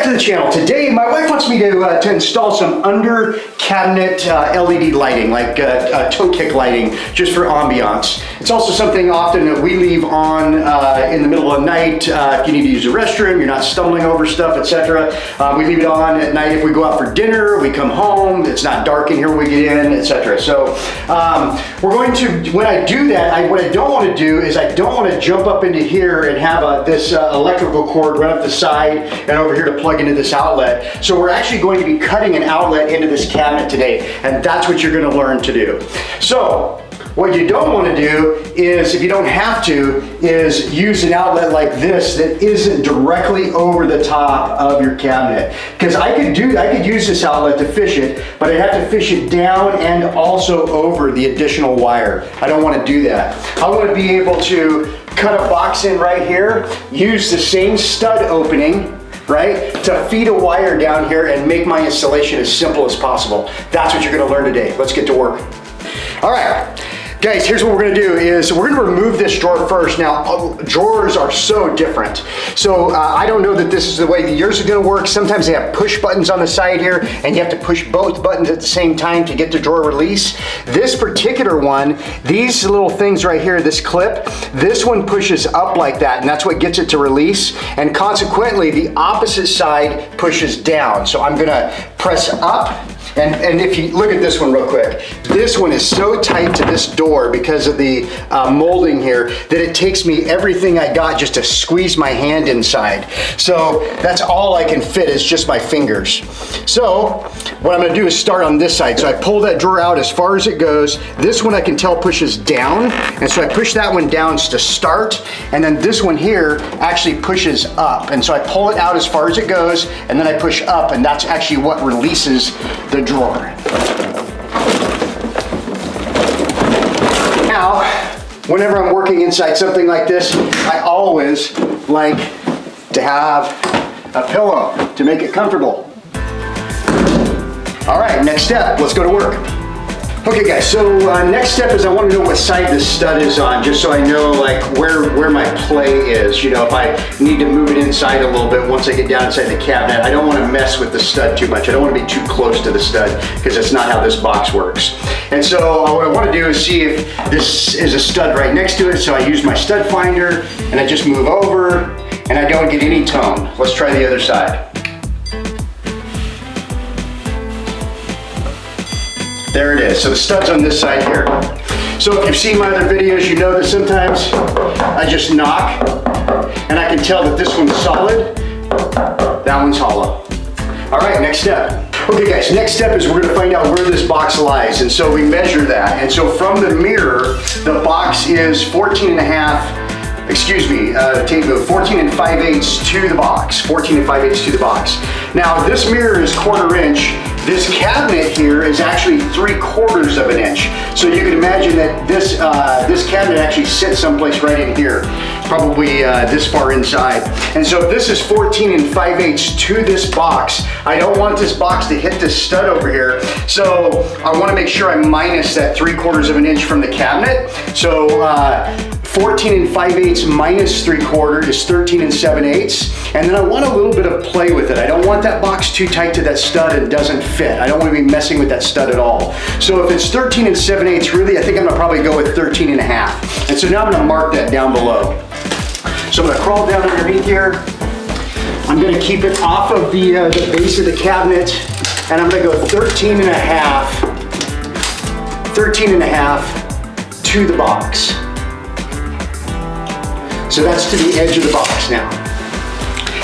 back to the channel. Today, my wife wants me to install some under cabinet LED lighting, like toe kick lighting, just for ambiance. It's also something often that we leave on in the middle of the night. If you need to use the restroom, you're not stumbling over stuff, etc. We leave it on at night if we go out for dinner, we come home, it's not dark in here when we get in, etc. So we're going to, when I do that, what I don't want to do is I don't want to jump up into here and have this electrical cord run up the side and over here to plug into this outlet. So we're actually going to be cutting an outlet into this cabinet today, and that's what you're going to learn to do. So what you don't want to do is, if you don't have to, is use an outlet like this that isn't directly over the top of your cabinet. Because I could use this outlet to fish it, but I'd have to fish it down and also over the additional wire. I don't want to do that. I want to be able to cut a box in right here, use the same stud opening, right, to feed a wire down here and make my installation as simple as possible. That's what you're going to learn today. Let's get to work. All right. Guys, here's what we're gonna do is we're gonna remove this drawer first. Now, drawers are so different. So I don't know that this is the way yours is gonna work. Sometimes they have push buttons on the side here and you have to push both buttons at the same time to get the drawer release. This particular one, these little things right here, this clip, this one pushes up like that, and that's what gets it to release. And consequently, the opposite side pushes down. So I'm gonna press up. And if you look at this one real quick, this one is so tight to this door because of the molding here that it takes me everything I got just to squeeze my hand inside. So that's all I can fit is just my fingers. So what I'm gonna do is start on this side. So I pull that drawer out as far as it goes. This one I can tell pushes down. And so I push that one down to start. And then this one here actually pushes up. And so I pull it out as far as it goes, and then I push up, and that's actually what releases the drawer. Now, whenever I'm working inside something like this, I always like to have a pillow to make it comfortable. All right, next step, let's go to work. Okay guys, so next step is I want to know what side the stud is on, just so I know like where my play is. You know, if I need to move it inside a little bit once I get down inside the cabinet, I don't want to mess with the stud too much. I don't want to be too close to the stud because that's not how this box works. And so what I want to do is see if this is a stud right next to it. So I use my stud finder and I just move over and I don't get any tone. Let's try the other side. There it is. So the stud's on this side here. So if you've seen my other videos, you know that sometimes I just knock and I can tell that this one's solid, that one's hollow. All right, next step. Okay guys, next step is we're gonna find out where this box lies. And so we measure that. And so from the mirror, the box is 14 and 5/8 to the box. 14 and 5/8 to the box. Now this mirror is 1/4 inch. This cabinet here is actually 3/4 of an inch. So you can imagine that this cabinet actually sits someplace right in here, probably this far inside. And so if this is 14 and 5/8 to this box, I don't want this box to hit this stud over here. So I want to make sure I minus that 3/4 of an inch from the cabinet. So 14 and 5/8 minus 3/4 is 13 and 7/8. And then I want a little bit of play with it. I don't want that box too tight to that stud and it doesn't fit. I don't want to be messing with that stud at all. So if it's 13 and 7/8, really, I think I'm gonna probably go with 13 and a half. And so now I'm gonna mark that down below. So I'm gonna crawl down underneath here. I'm gonna keep it off of the base of the cabinet, and I'm gonna go 13 and a half to the box. So that's to the edge of the box now.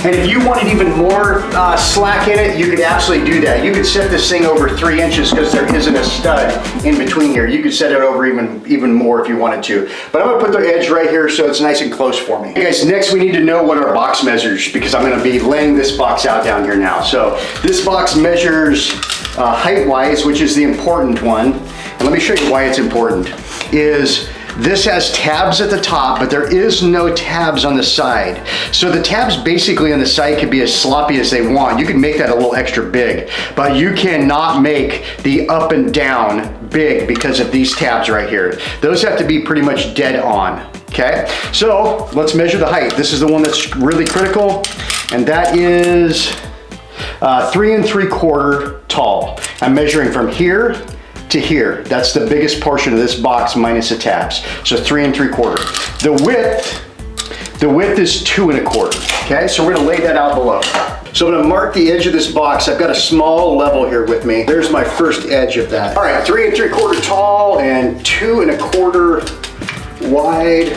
And if you wanted even more slack in it, you could absolutely do that. You could set this thing over 3 inches because there isn't a stud in between here. You could set it over even more if you wanted to. But I'm gonna put the edge right here so it's nice and close for me. Okay guys, next we need to know what our box measures because I'm gonna be laying this box out down here now. So this box measures height-wise, which is the important one. And let me show you why it's important. This has tabs at the top, but there is no tabs on the side. So the tabs basically on the side could be as sloppy as they want. You can make that a little extra big, but you cannot make the up and down big because of these tabs right here. Those have to be pretty much dead on, okay? So let's measure the height. This is the one that's really critical, and that is 3 3/4 tall. I'm measuring from here to here. That's the biggest portion of this box minus the tabs. So 3 3/4. The width is 2 1/4. Okay, so we're gonna lay that out below. So I'm gonna mark the edge of this box. I've got a small level here with me. There's my first edge of that. All right, 3 3/4 tall and 2 1/4 wide.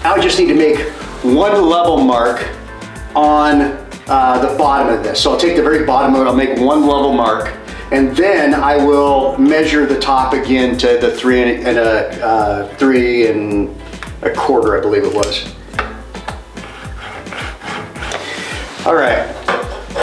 Now I just need to make one level mark on the bottom of this. So I'll take the very bottom of it, I'll make one level mark, and then I will measure the top again to the 3 1/4, I believe it was. All right.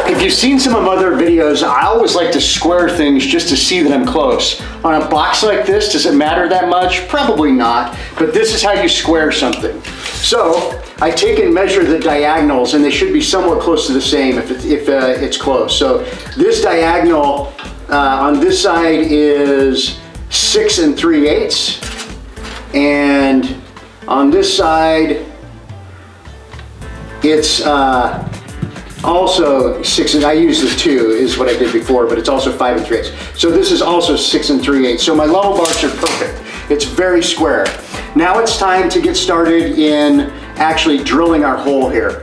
If you've seen some of my other videos, I always like to square things just to see that I'm close. On a box like this, does it matter that much? Probably not, but this is how you square something. So I take and measure the diagonals, and they should be somewhat close to the same if it's close. So this diagonal on this side is 6 3/8, and on this side it's also 6, and I use the 2 is what I did before, but it's also 5 3/8. So this is also 6 3/8. So my level marks are perfect. It's very square. Now it's time to get started in actually drilling our hole here.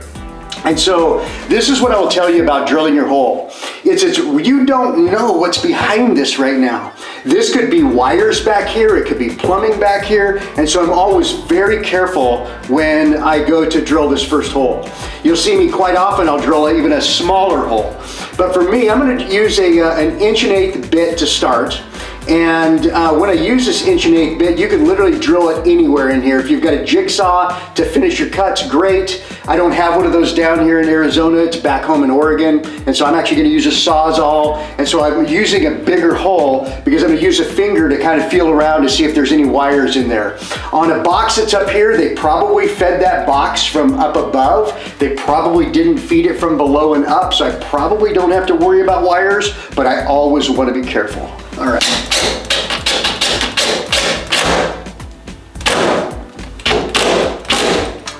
And so this is what I will tell you about drilling your hole. You don't know what's behind this right now. This could be wires back here, it could be plumbing back here, and so I'm always very careful when I go to drill this first hole. You'll see me quite often, I'll drill even a smaller hole. But for me, I'm gonna use an 1 1/8 bit to start. And when I use this 1 1/8 bit, you can literally drill it anywhere in here. If you've got a jigsaw to finish your cuts, great. I don't have one of those down here in Arizona, it's back home in Oregon. And so I'm actually gonna use a Sawzall. And so I'm using a bigger hole because I'm gonna use a finger to kind of feel around to see if there's any wires in there. On a box that's up here, they probably fed that box from up above. They probably didn't feed it from below and up, so I probably don't have to worry about wires, but I always wanna be careful. All right.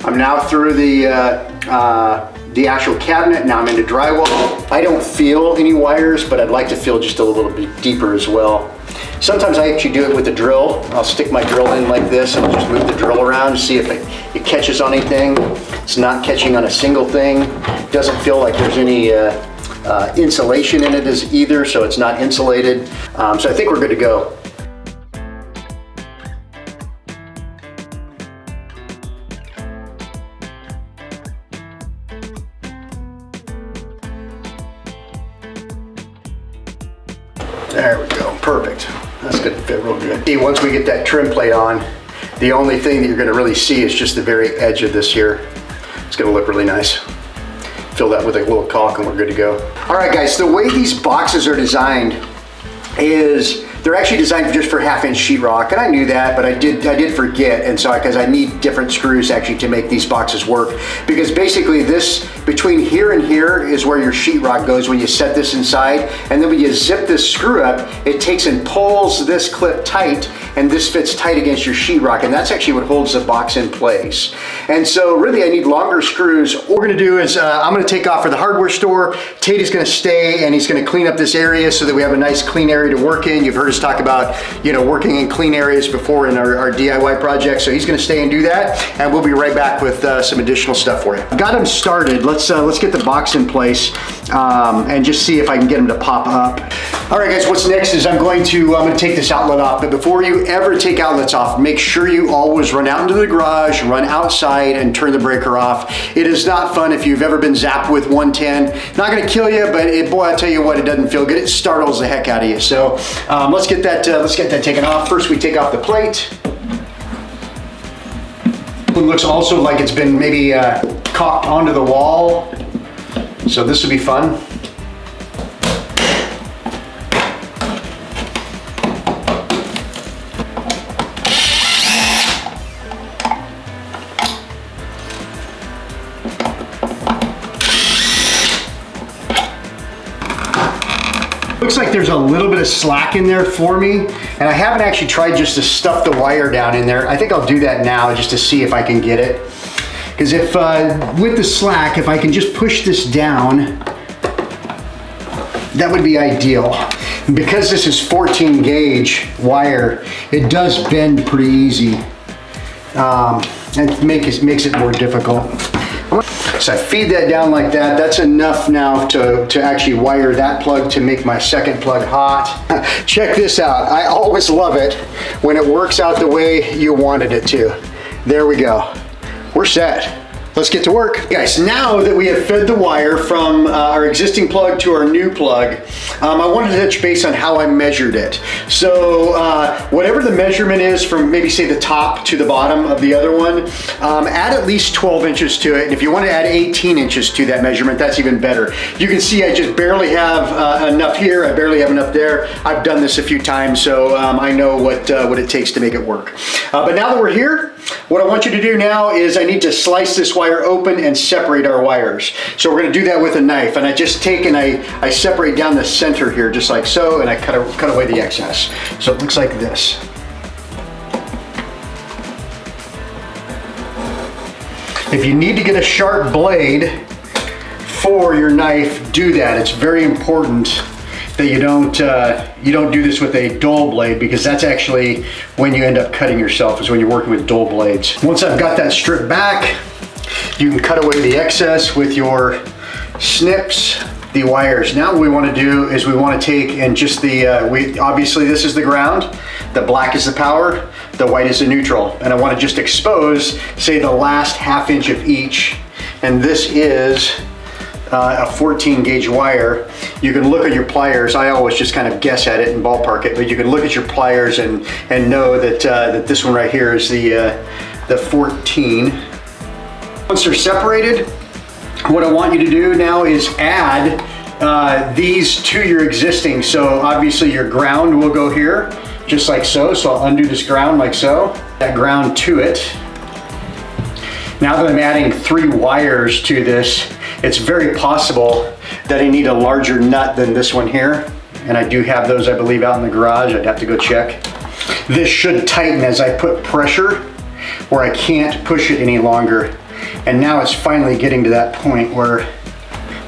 I'm now through the actual cabinet. Now I'm into drywall. I don't feel any wires, but I'd like to feel just a little bit deeper as well. Sometimes I actually do it with a drill. I'll stick my drill in like this and I'll just move the drill around to see if it catches on anything. It's not catching on a single thing. Doesn't feel like there's any insulation in it as either, so it's not insulated. So I think we're good to go. There we go, perfect. That's gonna fit real good. See, once we get that trim plate on, the only thing that you're gonna really see is just the very edge of this here. It's gonna look really nice. Fill that with a little caulk and we're good to go. All right guys, the way these boxes are designed is they're actually designed just for 1/2 inch sheetrock, and I knew that, but I did forget, and so because I need different screws actually to make these boxes work, because basically this between here and here is where your sheetrock goes when you set this inside, and then when you zip this screw up, it takes and pulls this clip tight, and this fits tight against your sheetrock, and that's actually what holds the box in place. And so really I need longer screws. What we're gonna do is I'm gonna take off for the hardware store. Tate is gonna stay and he's gonna clean up this area so that we have a nice clean area to work in. You've heard us talk about, you know, working in clean areas before in our DIY projects. So he's gonna stay and do that, and we'll be right back with some additional stuff for you. Got him started. Let's get the box in place and just see if I can get him to pop up. All right guys, what's next is I'm gonna take this outlet off, but before you ever take outlets off, make sure you always run out into the garage, run outside and turn the breaker off. It is not fun if you've ever been zapped with 110. Not gonna kill you, but boy, I tell you what, it doesn't feel good. It startles the heck out of you. So let's get that taken off. First we take off the plate. It looks also like it's been maybe caulked onto the wall. So this will be fun. Looks like there's a little bit of slack in there for me, and I haven't actually tried just to stuff the wire down in there. I think I'll do that now just to see if I can get it. Because if, with the slack, if I can just push this down, that would be ideal. Because this is 14 gauge wire, it does bend pretty easy. And makes it more difficult. So I feed that down like that. That's enough now to actually wire that plug to make my second plug hot. Check this out. I always love it when it works out the way you wanted it to. There we go. We're set. Let's get to work. Guys, now that we have fed the wire from our existing plug to our new plug, I wanted to touch base on how I measured it. So whatever the measurement is from maybe say the top to the bottom of the other one, add at least 12 inches to it. And if you want to add 18 inches to that measurement, that's even better. You can see I just barely have enough here. I barely have enough there. I've done this a few times, so I know what it takes to make it work. But now that we're here, what I want you to do now is I need to slice this wire open and separate our wires. So we're going to do that with a knife, and I just take and I separate down the center here just like so, and I cut away the excess. So it looks like this. If you need to get a sharp blade for your knife, do that. It's very important that you don't do this with a dull blade, because that's actually when you end up cutting yourself, is when you're working with dull blades. Once I've got that stripped back, you can cut away the excess with your snips, the wires. Now what we want to do is we want to take and just obviously this is the ground, the black is the power, the white is the neutral, and I want to just expose, say, the last ½ inch of each, and this is a 14 gauge wire. You can look at your pliers. I always just kind of guess at it and ballpark it, but you can look at your pliers and know that that this one right here is the 14. Once they're separated, what I want you to do now is add these to your existing. So obviously your ground will go here, just like so. So I'll undo this ground like so. That ground to it. Now that I'm adding 3 wires to this, it's very possible that I need a larger nut than this one here. And I do have those, I believe, out in the garage. I'd have to go check. This should tighten as I put pressure where I can't push it any longer. And now it's finally getting to that point where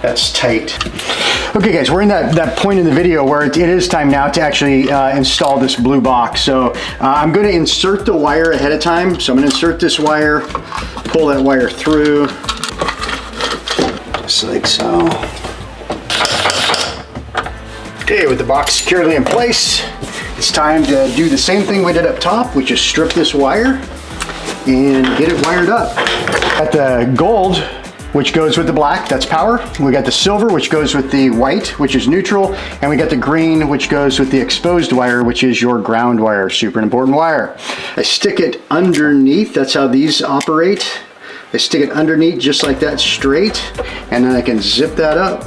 that's tight. Okay guys, we're in that point in the video where it is time now to actually install this blue box. So I'm going to insert the wire ahead of time. So I'm going to insert this wire, pull that wire through, just like so. Okay, with the box securely in place, it's time to do the same thing we did up top, which is strip this wire and get it wired up. Got the gold, which goes with the black, that's power. We got the silver, which goes with the white, which is neutral. And we got the green, which goes with the exposed wire, which is your ground wire, super important wire. I stick it underneath, that's how these operate. I stick it underneath just like that, straight, and then I can zip that up.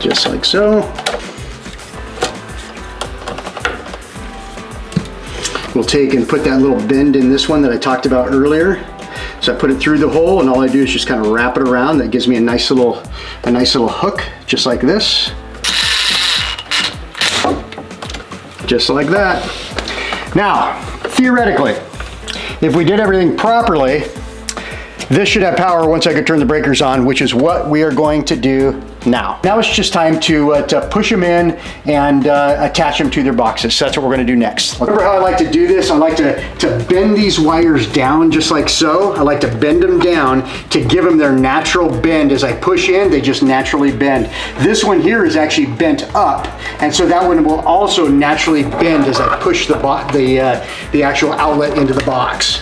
Just like so. We'll take and put that little bend in this one that I talked about earlier. So I put it through the hole, and all I do is just kind of wrap it around. That gives me a nice little hook, just like this. Just like that. Now, theoretically, if we did everything properly, this should have power once I could turn the breakers on, which is what we are going to do now. Now it's just time to push them in and attach them to their boxes. So that's what we're going to do next. Remember how I like to do this? I like to bend these wires down just like so. I like to bend them down to give them their natural bend. As I push in, they just naturally bend. This one here is actually bent up, and so that one will also naturally bend as I push the actual outlet into the box.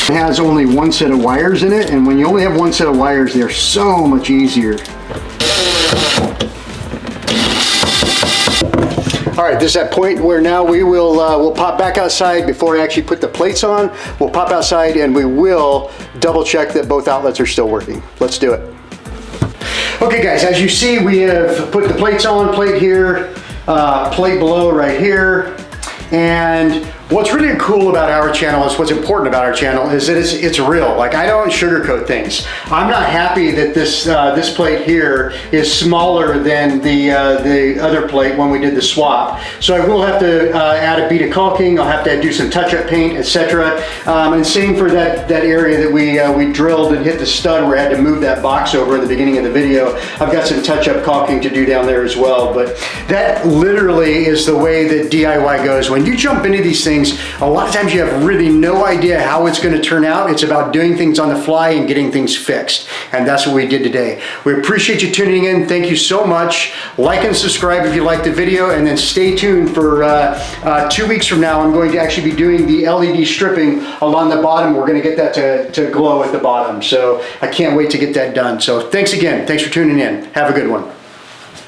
It has only one set of wires in it, and when you only have one set of wires, they're so much easier. All right, this is that point where now we'll pop back outside before I actually put the plates on. We'll pop outside and we will double check that both outlets are still working. Let's do it. Okay guys, as you see, we have put the plates on, plate here, plate below right here. And What's really cool about our channel is what's important about our channel is that it's real. Like, I don't sugarcoat things. I'm not happy that this plate here is smaller than the other plate when we did the swap. So I will have to add a bead of caulking. I'll have to do some touch-up paint, etc. And same for that area that we drilled and hit the stud where I had to move that box over in the beginning of the video. I've got some touch-up caulking to do down there as well. But that literally is the way that DIY goes. When you jump into these things, a lot of times you have really no idea how it's going to turn out. It's about doing things on the fly and getting things fixed. And that's what we did today. We appreciate you tuning in. Thank you so much. Like and subscribe if you liked the video, and then stay tuned for 2 weeks from now. I'm going to actually be doing the LED stripping along the bottom. We're going to get that to glow at the bottom. So I can't wait to get that done. So thanks again. Thanks for tuning in. Have a good one.